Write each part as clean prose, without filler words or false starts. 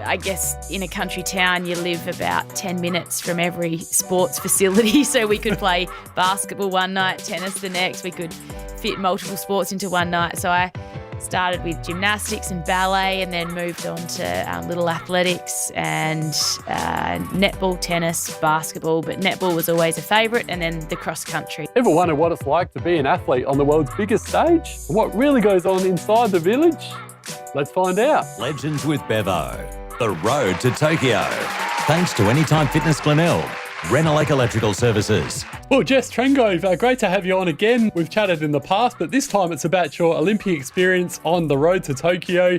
I guess in a country town, you live about 10 minutes from every sports facility. So we could play basketball one night, tennis the next. We could fit multiple sports into one night. So I started with gymnastics and ballet and then moved on to little athletics and netball, tennis, basketball. But netball was always a favourite, and then the cross country. Ever wonder what it's like to be an athlete on the world's biggest stage? And what really goes on inside the village? Let's find out. Legends with Bevo. The road to Tokyo. Thanks to Anytime Fitness Glenelg. Renelec Electrical Services. Well, Jess Trengove, great to have you on again. We've chatted in the past, but this time it's about your Olympic experience on the road to Tokyo.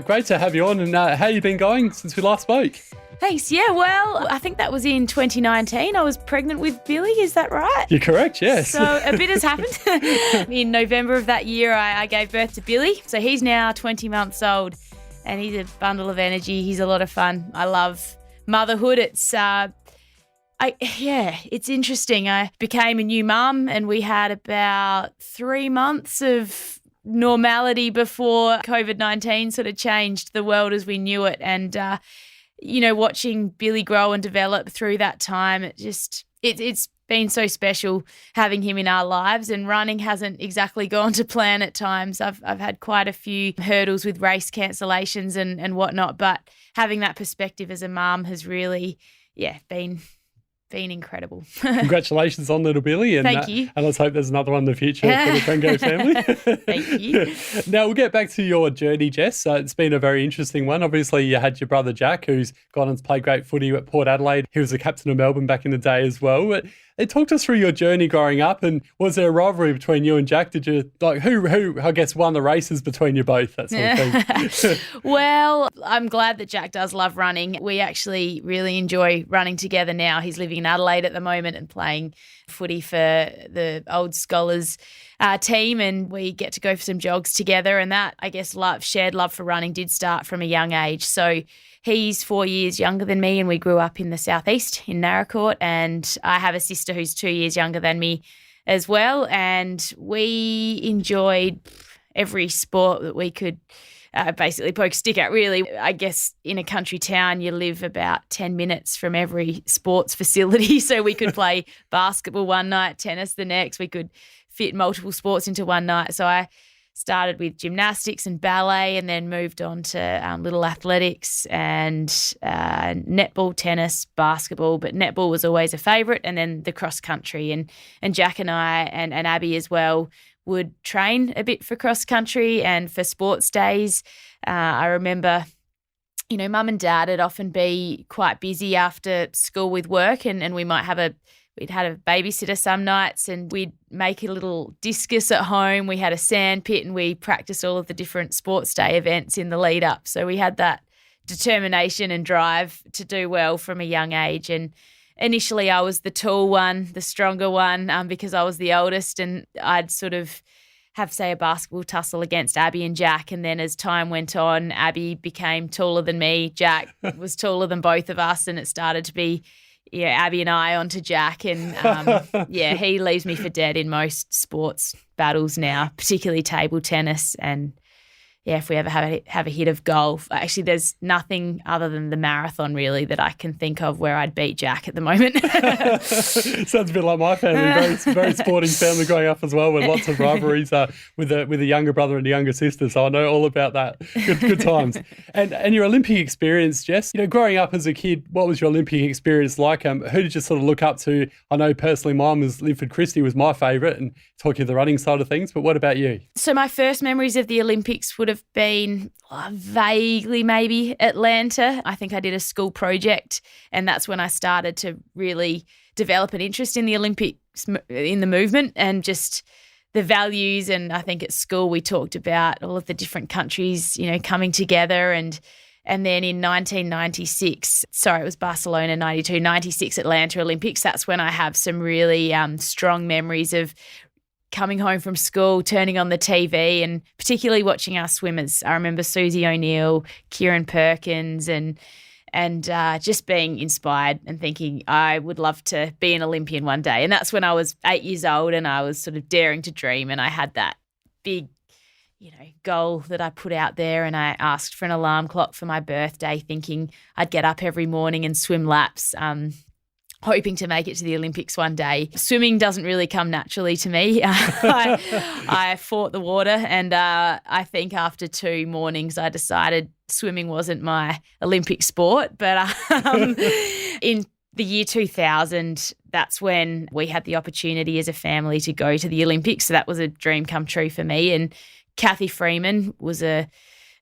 Great to have you on, and how you been going since we last spoke? Thanks. Yeah, well, I think that was in 2019. I was pregnant with Billy, is that right? You're correct, yes. So a bit has happened. In November of that year, I gave birth to Billy. So he's now 20 months old, and he's a bundle of energy. He's a lot of fun. I love motherhood. It's interesting. I became a new mum and we had about 3 months of normality before COVID-19 sort of changed the world as we knew it. And, watching Billy grow and develop through that time, it's been so special having him in our lives, and running hasn't exactly gone to plan at times. I've had quite a few hurdles with race cancellations and whatnot, but having that perspective as a mum has really, been incredible. Congratulations on little Billy. And, Thank you. And let's hope there's another one in the future for the Trengove family. Thank you. Now, we'll get back to your journey, Jess. It's been a very interesting one. Obviously, you had your brother Jack, who's gone on to play great footy at Port Adelaide. He was the captain of Melbourne back in the day as well. But talked us through your journey growing up, and was there a rivalry between you and Jack? Did you, who I guess, won the races between you both, that sort of thing? Well, I'm glad that Jack does love running. We actually really enjoy running together now. He's living in Adelaide at the moment and playing footy for the Old Scholars team, and we get to go for some jogs together, and that, I guess, shared love for running did start from a young age. So he's 4 years younger than me, and we grew up in the southeast in Narracourt, and I have a sister who's 2 years younger than me as well, and we enjoyed every sport that we could basically poke a stick at, really. I guess in a country town, you live about 10 minutes from every sports facility, so we could play basketball one night, tennis the next. We could fit multiple sports into one night. So I started with gymnastics and ballet and then moved on to little athletics and netball, tennis, basketball. But netball was always a favourite, and then the cross country. And Jack and I and Abby as well would train a bit for cross country and for sports days. I remember, Mum and Dad would often be quite busy after school with work, and we'd had a babysitter some nights, and we'd make a little discus at home. We had a sand pit, and we practiced all of the different sports day events in the lead up. So we had that determination and drive to do well from a young age. And initially I was the tall one, the stronger one, because I was the oldest, and I'd sort of have, say, a basketball tussle against Abby and Jack. And then as time went on, Abby became taller than me. Jack was taller than both of us, and it started to be Abby and I onto Jack, and he leaves me for dead in most sports battles now, particularly table tennis. And if we ever have a hit of golf, actually there's nothing other than the marathon really that I can think of where I'd beat Jack at the moment. Sounds a bit like my family, very sporting family growing up as well, with lots of rivalries with a younger brother and a younger sister. So I know all about that. Good times. And your Olympic experience, Jess, growing up as a kid, what was your Olympic experience like? Who did you sort of look up to? I know personally mine was Linford Christie was my favourite, and talking of the running side of things, but what about you? So my first memories of the Olympics would have been vaguely maybe Atlanta. I think I did a school project, and that's when I started to really develop an interest in the Olympics, in the movement, and just the values. And I think at school we talked about all of the different countries, coming together. And then in 1996, it was Barcelona 92, 96 Atlanta Olympics. That's when I have some really strong memories of coming home from school, turning on the TV, and particularly watching our swimmers. I remember Susie O'Neill, Kieran Perkins, and just being inspired and thinking I would love to be an Olympian one day. And that's when I was 8 years old, and I was sort of daring to dream, and I had that big goal that I put out there, and I asked for an alarm clock for my birthday, thinking I'd get up every morning and swim laps, hoping to make it to the Olympics one day. Swimming doesn't really come naturally to me. I fought the water, and I think after 2 mornings I decided swimming wasn't my Olympic sport. But in the year 2000, that's when we had the opportunity as a family to go to the Olympics. So that was a dream come true for me. And Kathy Freeman was a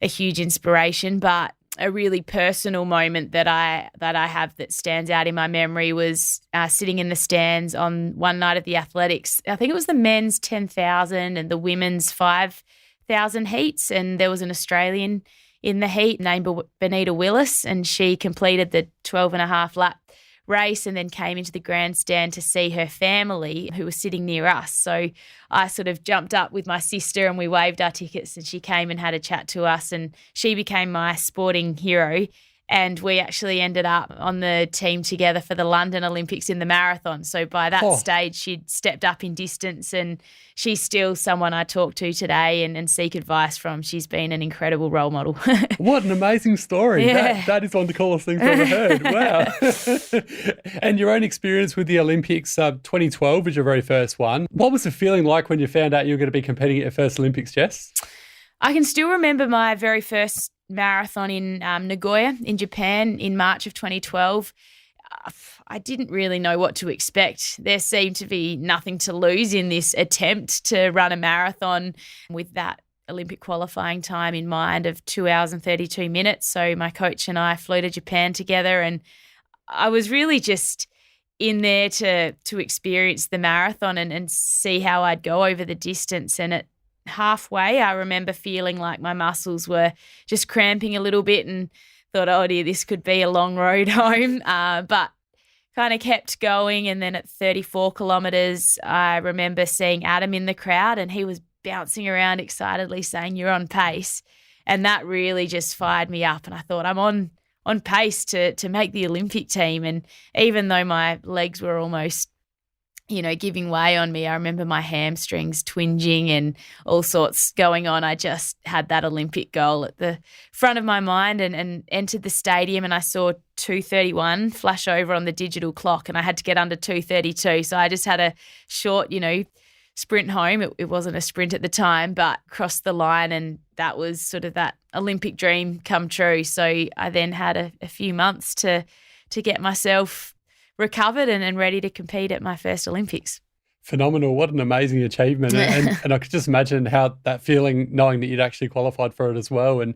huge inspiration, but a really personal moment that I have that stands out in my memory was sitting in the stands on one night of the athletics. I think it was the men's 10,000 and the women's 5,000 heats, and there was an Australian in the heat named Benita Willis, and she completed the 12.5 lap race and then came into the grandstand to see her family who was sitting near us. So I sort of jumped up with my sister and we waved our tickets, and she came and had a chat to us, and she became my sporting hero. And we actually ended up on the team together for the London Olympics in the marathon. So by that stage, she'd stepped up in distance, and she's still someone I talk to today and seek advice from. She's been an incredible role model. What an amazing story. Yeah. That is one of the coolest things I've ever heard. Wow. And your own experience with the Olympics, 2012 was your very first one. What was the feeling like when you found out you were going to be competing at your first Olympics, Jess? I can still remember my very first marathon in Nagoya in Japan in March of 2012. I didn't really know what to expect. There seemed to be nothing to lose in this attempt to run a marathon with that Olympic qualifying time in mind of 2 hours and 32 minutes. So my coach and I flew to Japan together, and I was really just in there to experience the marathon and see how I'd go over the distance. And at halfway, I remember feeling like my muscles were just cramping a little bit and thought, oh dear, this could be a long road home. But kind of kept going. And then at 34 kilometres, I remember seeing Adam in the crowd, and he was bouncing around excitedly saying, "You're on pace." And that really just fired me up. And I thought, I'm on pace to make the Olympic team. And even though my legs were almost giving way on me, I remember my hamstrings twinging and all sorts going on. I just had that Olympic goal at the front of my mind and entered the stadium, and I saw 2:31 flash over on the digital clock, and I had to get under 2:32. So I just had a short, sprint home. It wasn't a sprint at the time, but crossed the line, and that was sort of that Olympic dream come true. So I then had a few months to get myself recovered and ready to compete at my first Olympics. Phenomenal. What an amazing achievement. And I could just imagine how that feeling, knowing that you'd actually qualified for it as well. And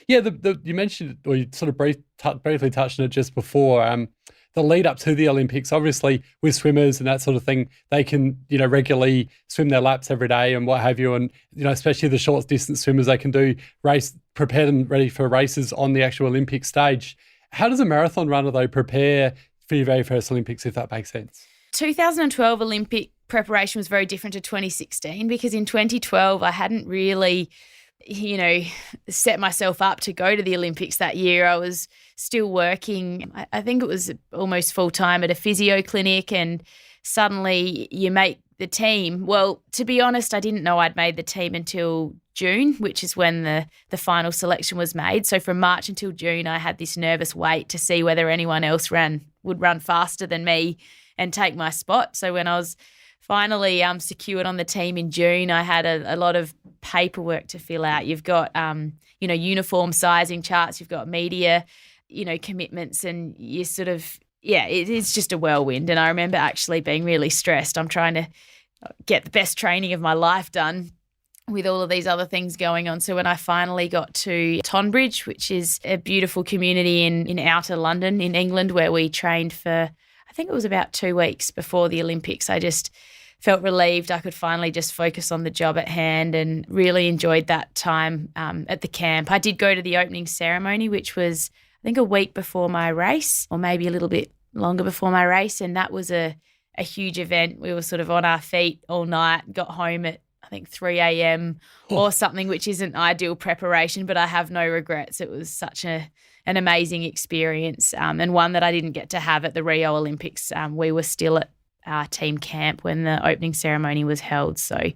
yeah, you mentioned, or you sort of briefly touched on it just before, the lead up to the Olympics. Obviously with swimmers and that sort of thing, they can, regularly swim their laps every day and what have you. And, especially the short distance swimmers, they can prepare them ready for races on the actual Olympic stage. How does a marathon runner though prepare for your very first Olympics, if that makes sense? 2012 Olympic preparation was very different to 2016, because in 2012 I hadn't really, set myself up to go to the Olympics that year. I was still working. I think it was almost full time at a physio clinic, and suddenly you make the team. Well, to be honest, I didn't know I'd made the team until June, which is when the final selection was made. So from March until June, I had this nervous wait to see whether anyone else would run faster than me and take my spot. So when I was finally secured on the team in June, I had a lot of paperwork to fill out. You've got, uniform sizing charts, you've got media, commitments, and you sort of, it's just a whirlwind. And I remember actually being really stressed. I'm trying to get the best training of my life done with all of these other things going on. So when I finally got to Tonbridge, which is a beautiful community in outer London in England, where we trained for, I think it was about 2 weeks before the Olympics, I just felt relieved I could finally just focus on the job at hand, and really enjoyed that time at the camp. I did go to the opening ceremony, which was, I think, a week before my race, or maybe a little bit longer before my race, and that was a huge event. We were sort of on our feet all night, got home at I think 3 a.m. or something, which isn't ideal preparation, but I have no regrets. It was such an amazing experience, and one that I didn't get to have at the Rio Olympics. We were still at our team camp when the opening ceremony was held. So,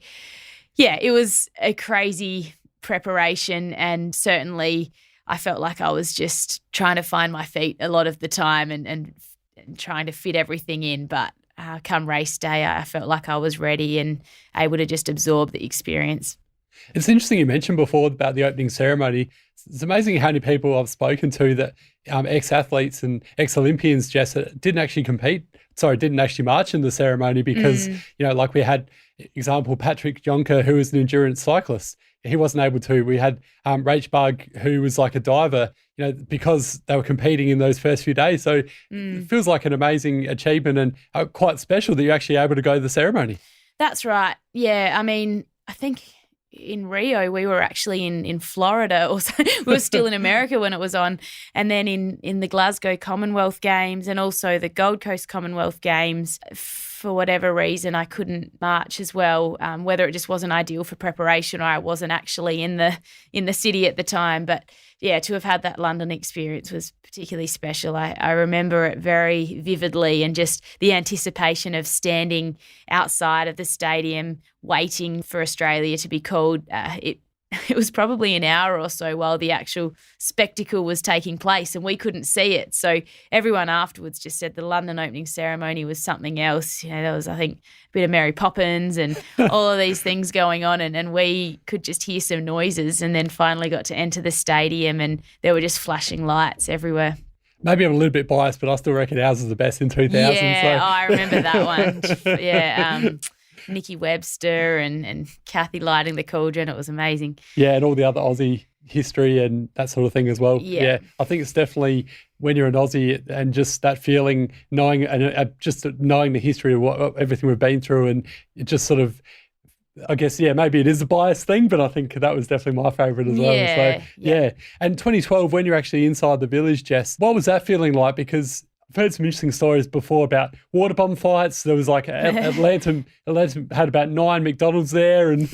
yeah, it was a crazy preparation, and certainly I felt like I was just trying to find my feet a lot of the time and trying to fit everything in. But come race day, I felt like I was ready and able to just absorb the experience. It's interesting you mentioned before about the opening ceremony. It's amazing how many people I've spoken to that ex-athletes and ex-Olympians, Jess, didn't actually march in the ceremony because, like we had, example, Patrick Jonker, who was an endurance cyclist. He wasn't able to. We had Rach Bug, who was like a diver, because they were competing in those first few days. So it feels like an amazing achievement and quite special that you're actually able to go to the ceremony. That's right. Yeah. I mean, I think in Rio, we were actually in Florida, or we were still in America when it was on. And then in the Glasgow Commonwealth Games and also the Gold Coast Commonwealth Games, for whatever reason, I couldn't march as well, whether it just wasn't ideal for preparation or I wasn't actually in the city at the time. But yeah, to have had that London experience was particularly special. I remember it very vividly, and just the anticipation of standing outside of the stadium waiting for Australia to be called. It was probably an hour or so while the actual spectacle was taking place, and we couldn't see it. So everyone afterwards just said the London opening ceremony was something else. There was, I think, a bit of Mary Poppins and all of these things going on, and we could just hear some noises, and then finally got to enter the stadium and there were just flashing lights everywhere. Maybe I'm a little bit biased, but I still reckon ours was the best in 2000. Yeah, so. I remember that one. Yeah, Nikki Webster and Kathy lighting the cauldron. It was amazing. Yeah, and all the other Aussie history and that sort of thing as well. Yeah. I think it's definitely when you're an Aussie and just that feeling, knowing the history of everything we've been through, and it just sort of, I guess, maybe it is a biased thing, but I think that was definitely my favourite as well. Yeah, so, yeah. And 2012, when you're actually inside the village, Jess, what was that feeling like? Because I've heard some interesting stories before about water bomb fights. There was like Atlanta had about 9 McDonald's there. And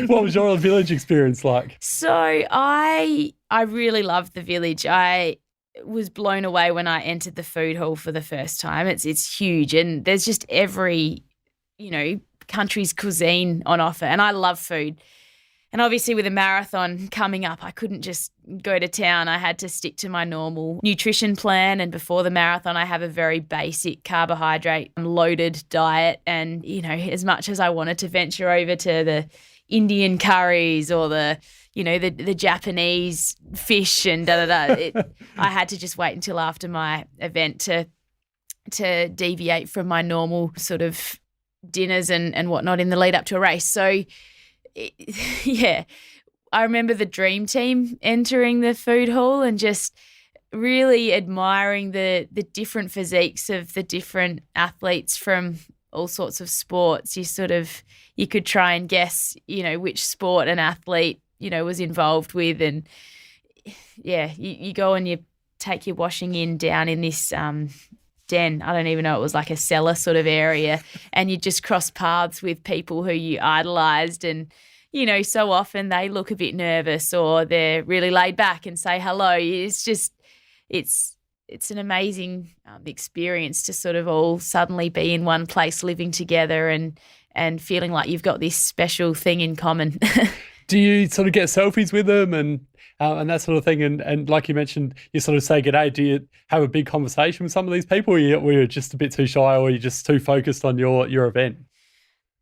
what was your village experience like? So I really loved the village. I was blown away when I entered the food hall for the first time. It's huge, and there's just every, country's cuisine on offer, and I love food. And obviously with a marathon coming up, I couldn't just go to town. I had to stick to my normal nutrition plan. And before the marathon, I have a very basic carbohydrate loaded diet. And, as much as I wanted to venture over to the Indian curries or the Japanese fish and I had to just wait until after my event to deviate from my normal sort of dinners and whatnot in the lead up to a race. So I remember the dream team entering the food hall and just really admiring the different physiques of the different athletes from all sorts of sports. You could try and guess, which sport an athlete, was involved with. And you go and you take your washing in down in this den. I don't even know, it was like a cellar sort of area, and you just cross paths with people who you idolised, and so often they look a bit nervous or they're really laid back and say hello. It's just it's an amazing experience to sort of all suddenly be in one place living together and feeling like you've got this special thing in common. Do you sort of get selfies with them and that sort of thing? And like you mentioned, you sort of say g'day. Do you have a big conversation with some of these people, or you're just a bit too shy, or you're just too focused on your event?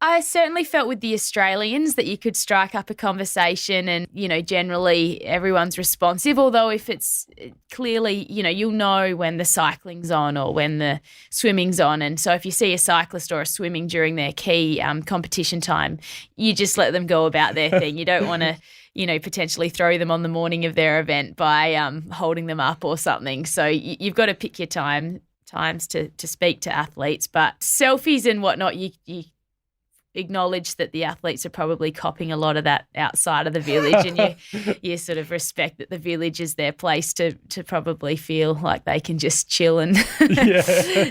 I certainly felt with the Australians that you could strike up a conversation and, generally everyone's responsive, although if it's clearly, you'll know when the cycling's on or when the swimming's on. And so if you see a cyclist or a swimming during their key competition time, you just let them go about their thing. You don't want to, potentially throw them on the morning of their event by holding them up or something. So you've got to pick your times to speak to athletes. But selfies and whatnot, you acknowledge that the athletes are probably copying a lot of that outside of the village, and you sort of respect that the village is their place to probably feel like they can just chill and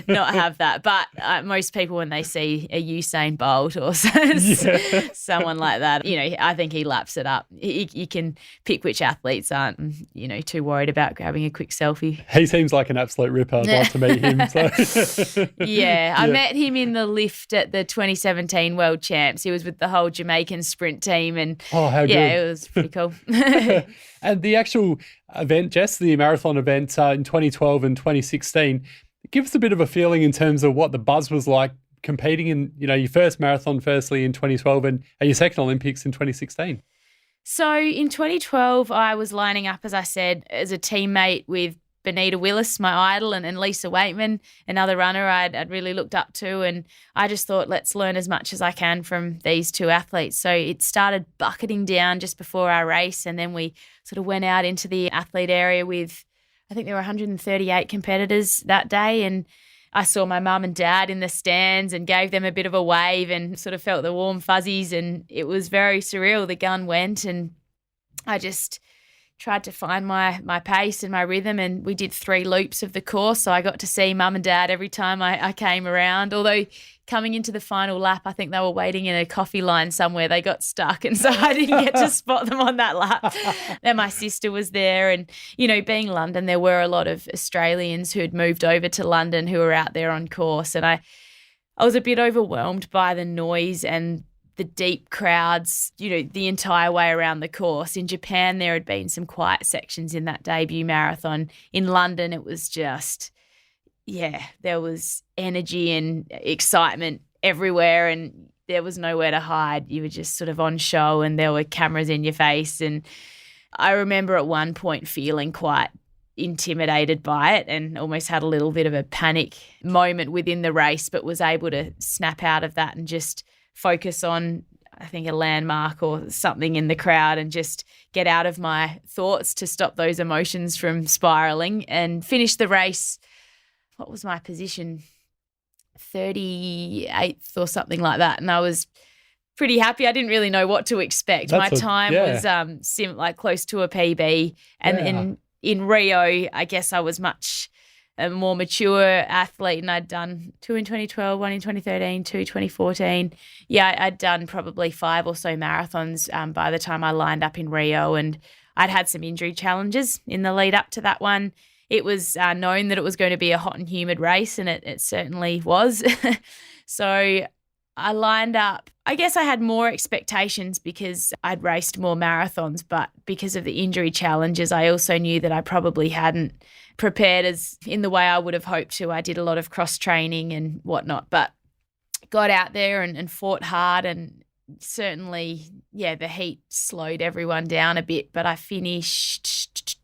not have that. But most people, when they see a Usain Bolt or someone like that, I think he laps it up. You can pick which athletes aren't, too worried about grabbing a quick selfie. He seems like an absolute ripper. I'd like to meet him. So. I met him in the lift at the 2017 World world champs. He was with the whole Jamaican sprint team, and how good. it was pretty cool. And the actual event, Jess, the marathon event in 2012 and 2016, give us a bit of a feeling in terms of what the buzz was like competing in, your first marathon, firstly in 2012, and your second Olympics in 2016. So in 2012, I was lining up, as I said, as a teammate with Benita Willis, my idol, and Lisa Waitman, another runner I'd really looked up to. And I just thought, let's learn as much as I can from these two athletes. So it started bucketing down just before our race. And then we sort of went out into the athlete area with, I think there were 138 competitors that day. And I saw my mum and dad in the stands and gave them a bit of a wave and sort of felt the warm fuzzies, and it was very surreal. The gun went and I just tried to find my pace and my rhythm, and we did 3 loops of the course, so I got to see mum and dad every time I came around, although coming into the final lap, I think they were waiting in a coffee line somewhere. They got stuck, and so I didn't get to spot them on that lap. Then my sister was there, and, being London, there were a lot of Australians who had moved over to London who were out there on course, and I was a bit overwhelmed by the noise and the deep crowds, the entire way around the course. In Japan, there had been some quiet sections in that debut marathon. In London, it was just, there was energy and excitement everywhere, and there was nowhere to hide. You were just sort of on show, and there were cameras in your face. And I remember at one point feeling quite intimidated by it and almost had a little bit of a panic moment within the race, but was able to snap out of that and just focus on, I think, a landmark or something in the crowd and just get out of my thoughts to stop those emotions from spiraling and finish the race. What was my position? 38th or something like that. And I was pretty happy. I didn't really know what to expect. My time was close to a PB. And in Rio, I guess I was much a more mature athlete, and I'd done 2 in 2012, 1 in 2013, 2 2014. I'd done probably 5 or so marathons by the time I lined up in Rio, and I'd had some injury challenges in the lead up to that one. It was known that it was going to be a hot and humid race, and it certainly was. So I lined up. I guess I had more expectations because I'd raced more marathons, but because of the injury challenges, I also knew that I probably hadn't prepared as in the way I would have hoped to. I did a lot of cross training and whatnot, but got out there and fought hard, and certainly, the heat slowed everyone down a bit, but I finished,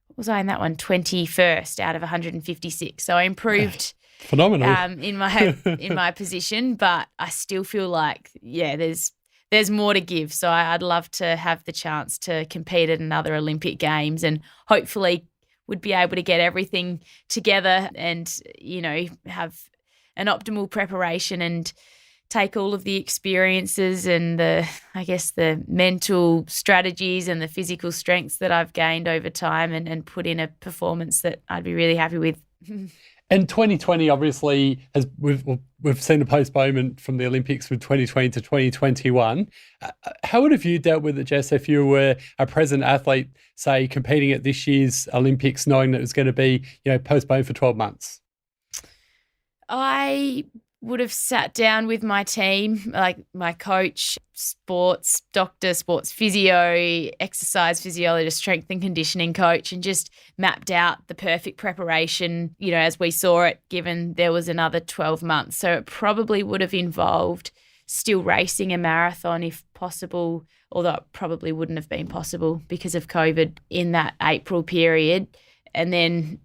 what was I in that one? 21st out of 156. So I improved phenomenal in my position, but I still feel like, there's more to give. So I'd love to have the chance to compete at another Olympic Games, and hopefully would be able to get everything together and, have an optimal preparation and take all of the experiences and the mental strategies and the physical strengths that I've gained over time and put in a performance that I'd be really happy with. And 2020 obviously we've seen a postponement from the Olympics from 2020 to 2021. How would have you dealt with it, Jess, if you were a present athlete, say, competing at this year's Olympics, knowing that it was going to be, postponed for 12 months? I would have sat down with my team, like my coach, sports doctor, sports physio, exercise physiologist, strength and conditioning coach, and just mapped out the perfect preparation, as we saw it, given there was another 12 months. So it probably would have involved still racing a marathon if possible, although it probably wouldn't have been possible because of COVID in that April period. And then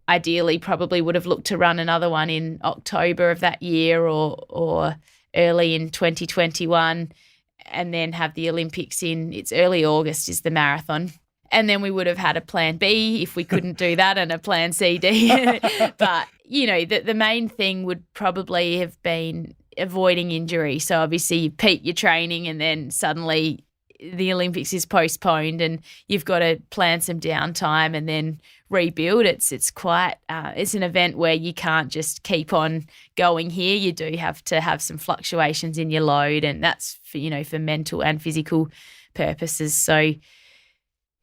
ideally probably would have looked to run another one in October of that year or early in 2021, and then have the Olympics it's early August is the marathon. And then we would have had a plan B if we couldn't do that, and a plan C, D. But, the main thing would probably have been avoiding injury. So obviously you peak your training and then suddenly the Olympics is postponed and you've got to plan some downtime and then rebuild. It's quite it's an event where you can't just keep on going here. You do have to have some fluctuations in your load, and that's for mental and physical purposes. So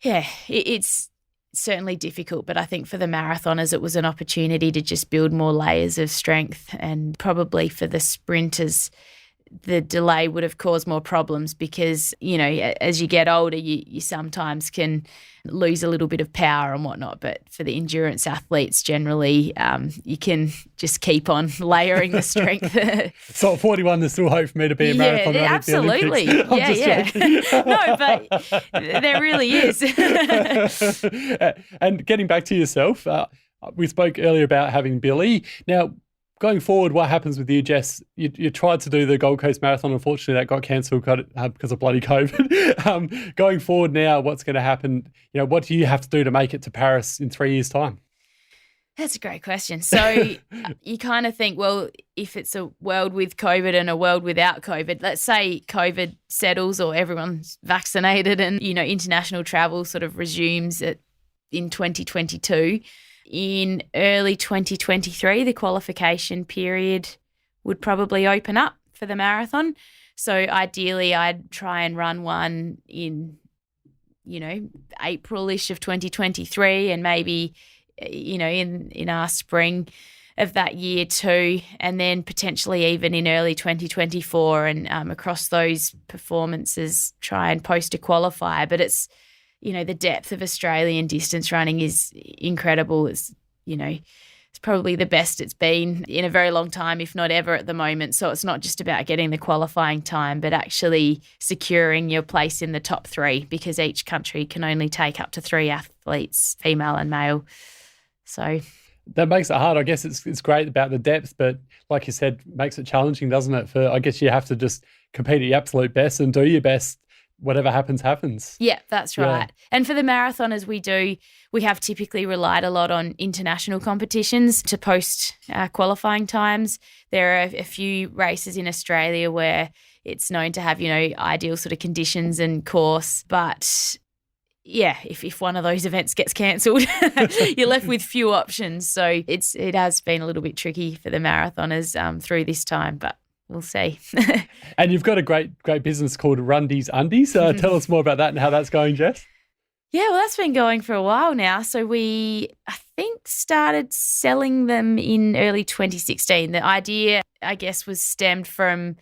it's certainly difficult, but I think for the marathoners it was an opportunity to just build more layers of strength, and probably for the sprinters the delay would have caused more problems because, as you get older, you sometimes can lose a little bit of power and whatnot. But for the endurance athletes, generally, you can just keep on layering the strength. So at 41, there's still hope for me to be a marathon runner at the Olympics. Absolutely. No, but there really is. And getting back to yourself, we spoke earlier about having Billy. Now, going forward, what happens with you, Jess? You tried to do the Gold Coast Marathon. Unfortunately, that got cancelled because of bloody COVID. Going forward now, what's going to happen? What do you have to do to make it to Paris in 3 years' time? That's a great question. So you kind of think, well, if it's a world with COVID and a world without COVID, let's say COVID settles or everyone's vaccinated and, international travel sort of resumes in 2022. In early 2023, the qualification period would probably open up for the marathon. So ideally, I'd try and run one in, April-ish of 2023 and maybe, in our spring of that year too, and then potentially even in early 2024 and across those performances try and post a qualifier. But it's, the depth of Australian distance running is incredible. It's probably the best it's been in a very long time, if not ever at the moment. So it's not just about getting the qualifying time, but actually securing your place in the top three because each country can only take up to 3 athletes, female and male. So that makes it hard. I guess it's great about the depth, but like you said, makes it challenging, doesn't it? I guess you have to just compete at your absolute best and do your best. Whatever happens, happens. Yeah, that's right. Yeah. And for the marathoners, we have typically relied a lot on international competitions to post qualifying times. There are a few races in Australia where it's known to have, ideal sort of conditions and course. But yeah, if one of those events gets cancelled, you're left with few options. So it has been a little bit tricky for the marathoners through this time, but we'll see. And you've got a great business called Rundies Undies. Tell us more about that and how that's going, Jess. Yeah, well, that's been going for a while now. So I think, started selling them in early 2016. The idea, I guess, was stemmed from,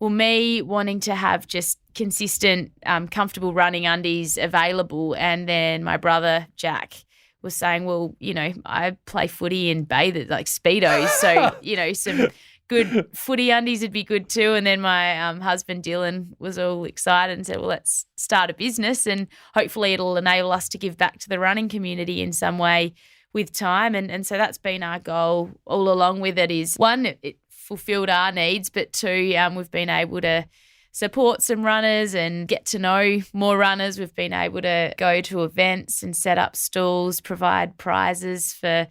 me wanting to have just consistent, comfortable running undies available. And then my brother, Jack, was saying, well, I play footy and bathe at like Speedos. So, some good footy undies would be good too. And then my husband Dylan was all excited and said, well, let's start a business and hopefully it'll enable us to give back to the running community in some way with time. And so that's been our goal all along with it is, one, it fulfilled our needs, but two, we've been able to support some runners and get to know more runners. We've been able to go to events and set up stalls, provide prizes for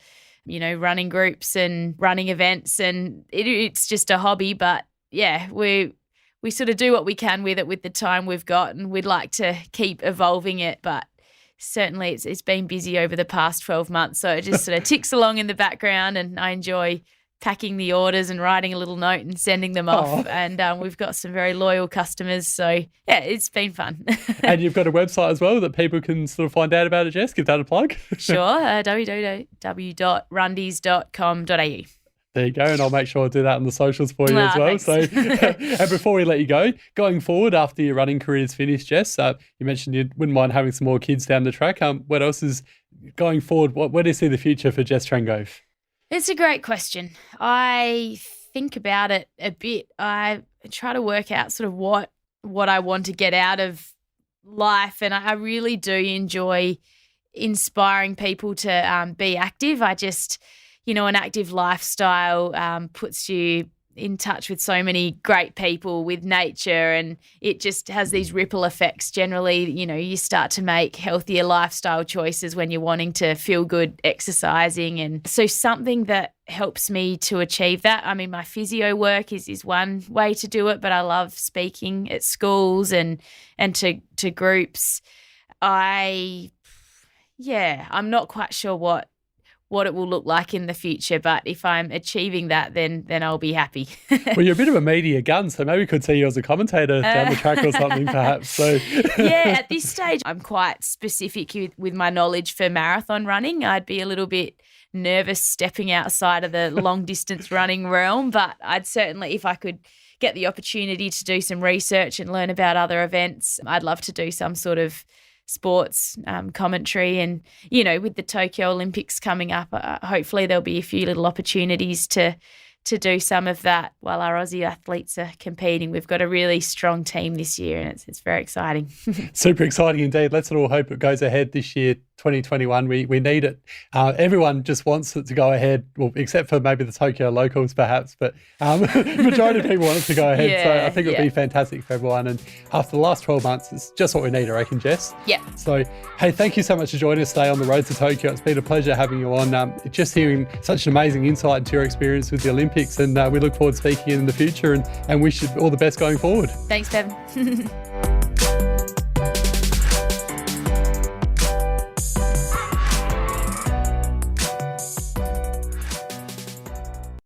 running groups and running events, and it's just a hobby. But yeah, we sort of do what we can with it with the time we've got, and we'd like to keep evolving it. But certainly it's been busy over the past 12 months, so it just sort of ticks along in the background, and I enjoy packing the orders and writing a little note and sending them off. And we've got some very loyal customers. So, yeah, it's been fun. And you've got a website as well that people can sort of find out about it, Jess. Give that a plug. Sure, www.rundies.com.au. There you go, and I'll make sure I do that on the socials for you as well. Thanks. So, and before we let you go, going forward after your running career is finished, Jess, you mentioned you wouldn't mind having some more kids down the track. What else is going forward? Where do you see the future for Jess Trengove? It's a great question. I think about it a bit. I try to work out sort of what I want to get out of life, and I really do enjoy inspiring people to be active. I just, an active lifestyle puts you in touch with so many great people, with nature, and it just has these ripple effects. Generally, you start to make healthier lifestyle choices when you're wanting to feel good exercising. And so something that helps me to achieve that, I mean, my physio work is one way to do it, but I love speaking at schools and to groups. I'm not quite sure what it will look like in the future, but if I'm achieving that, then I'll be happy. Well, you're a bit of a media gun, so maybe we could see you as a commentator down the track or something, perhaps. So yeah, at this stage, I'm quite specific with my knowledge for marathon running. I'd be a little bit nervous stepping outside of the long distance running realm, but I'd certainly, if I could get the opportunity to do some research and learn about other events, I'd love to do some sort of sports commentary. And, with the Tokyo Olympics coming up, hopefully there'll be a few little opportunities to do some of that while our Aussie athletes are competing. We've got a really strong team this year, and it's very exciting. Super exciting indeed. Let's all hope it goes ahead this year, 2021. We need it. Everyone just wants it to go ahead, well, except for maybe the Tokyo locals perhaps, but majority of people want it to go ahead. So I think it'll be fantastic for everyone. And after the last 12 months, it's just what we need, I reckon, Jess. Yeah. So, hey, thank you so much for joining us today on the road to Tokyo. It's been a pleasure having you on. Just hearing such an amazing insight into your experience with the Olympics, and we look forward to speaking in the future and wish you all the best going forward. Thanks, Bevan.